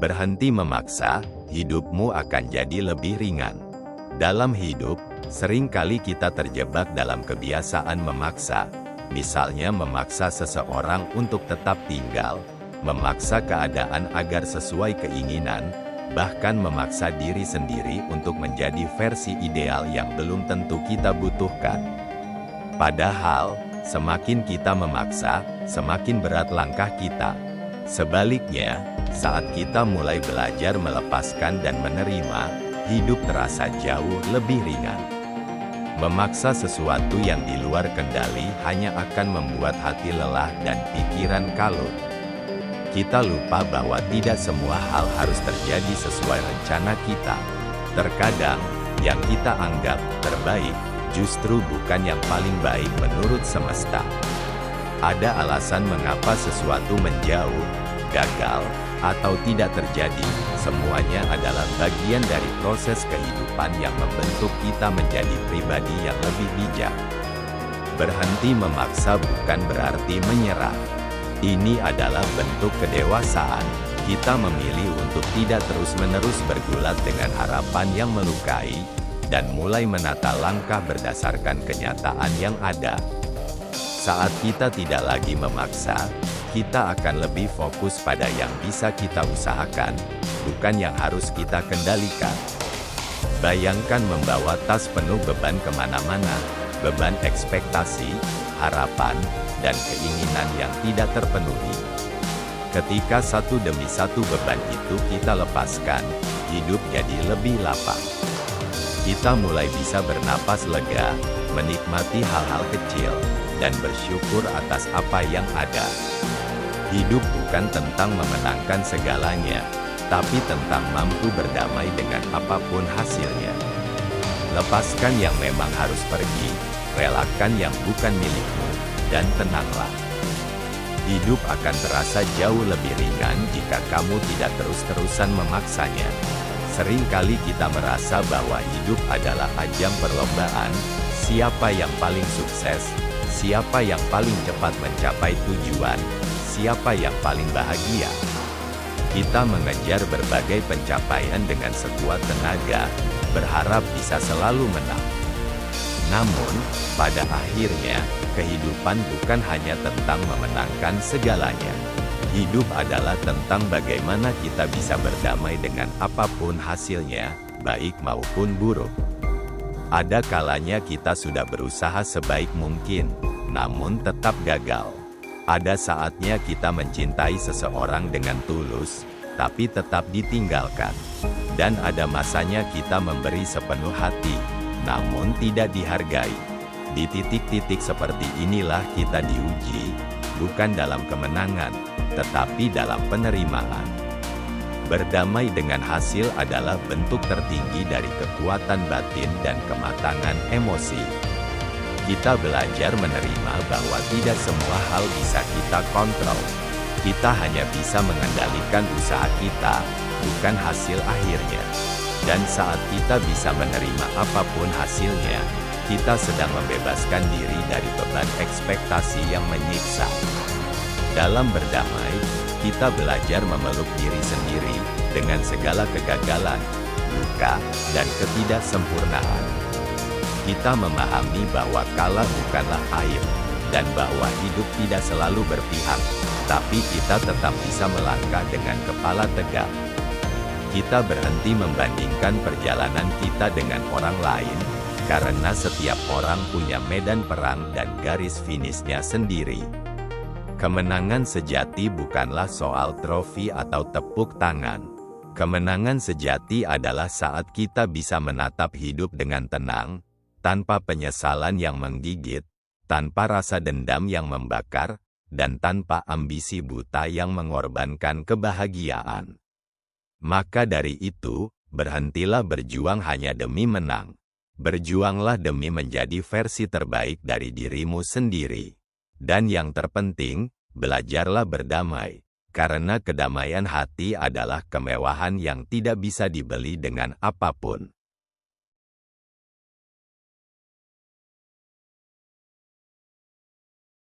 Berhenti memaksa, hidupmu akan jadi lebih ringan. Dalam hidup, seringkali kita terjebak dalam kebiasaan memaksa. Misalnya memaksa seseorang untuk tetap tinggal, memaksa keadaan agar sesuai keinginan, bahkan memaksa diri sendiri untuk menjadi versi ideal yang belum tentu kita butuhkan. Padahal, semakin kita memaksa, semakin berat langkah kita. Sebaliknya, saat kita mulai belajar melepaskan dan menerima, hidup terasa jauh lebih ringan. Memaksa sesuatu yang di luar kendali hanya akan membuat hati lelah dan pikiran kalut. Kita lupa bahwa tidak semua hal harus terjadi sesuai rencana kita. Terkadang, yang kita anggap terbaik, justru bukan yang paling baik menurut semesta. Ada alasan mengapa sesuatu menjauh, gagal, atau tidak terjadi. Semuanya adalah bagian dari proses kehidupan yang membentuk kita menjadi pribadi yang lebih bijak. Berhenti memaksa bukan berarti menyerah. Ini adalah bentuk kedewasaan. Kita memilih untuk tidak terus-menerus bergulat dengan harapan yang melukai, dan mulai menata langkah berdasarkan kenyataan yang ada. Saat kita tidak lagi memaksa, kita akan lebih fokus pada yang bisa kita usahakan, bukan yang harus kita kendalikan. Bayangkan membawa tas penuh beban kemana-mana, beban ekspektasi, harapan, dan keinginan yang tidak terpenuhi. Ketika satu demi satu beban itu kita lepaskan, hidup jadi lebih lapang. Kita mulai bisa bernapas lega, menikmati hal-hal kecil, dan bersyukur atas apa yang ada. Hidup bukan tentang memenangkan segalanya, tapi tentang mampu berdamai dengan apapun hasilnya. Lepaskan yang memang harus pergi, relakan yang bukan milikmu, dan tenanglah. Hidup akan terasa jauh lebih ringan jika kamu tidak terus-terusan memaksanya. Seringkali kita merasa bahwa hidup adalah ajang perlombaan, siapa yang paling sukses, siapa yang paling cepat mencapai tujuan, siapa yang paling bahagia. Kita mengejar berbagai pencapaian dengan sekuat tenaga, berharap bisa selalu menang. Namun, pada akhirnya, kehidupan bukan hanya tentang memenangkan segalanya. Hidup adalah tentang bagaimana kita bisa berdamai dengan apapun hasilnya, baik maupun buruk. Ada kalanya kita sudah berusaha sebaik mungkin, namun tetap gagal. Ada saatnya kita mencintai seseorang dengan tulus, tapi tetap ditinggalkan. Dan ada masanya kita memberi sepenuh hati, namun tidak dihargai. Di titik-titik seperti inilah kita diuji, bukan dalam kemenangan, tetapi dalam penerimaan. Berdamai dengan hasil adalah bentuk tertinggi dari kekuatan batin dan kematangan emosi. Kita belajar menerima bahwa tidak semua hal bisa kita kontrol. Kita hanya bisa mengendalikan usaha kita, bukan hasil akhirnya. Dan saat kita bisa menerima apapun hasilnya, kita sedang membebaskan diri dari beban ekspektasi yang menyiksa. Dalam berdamai, kita belajar memeluk diri sendiri dengan segala kegagalan, luka, dan ketidaksempurnaan. Kita memahami bahwa kalah bukanlah aib, dan bahwa hidup tidak selalu berpihak, tapi kita tetap bisa melangkah dengan kepala tegak. Kita berhenti membandingkan perjalanan kita dengan orang lain, karena setiap orang punya medan perang dan garis finishnya sendiri. Kemenangan sejati bukanlah soal trofi atau tepuk tangan. Kemenangan sejati adalah saat kita bisa menatap hidup dengan tenang, tanpa penyesalan yang menggigit, tanpa rasa dendam yang membakar, dan tanpa ambisi buta yang mengorbankan kebahagiaan. Maka dari itu, berhentilah berjuang hanya demi menang. Berjuanglah demi menjadi versi terbaik dari dirimu sendiri. Dan yang terpenting, belajarlah berdamai. Karena kedamaian hati adalah kemewahan yang tidak bisa dibeli dengan apapun.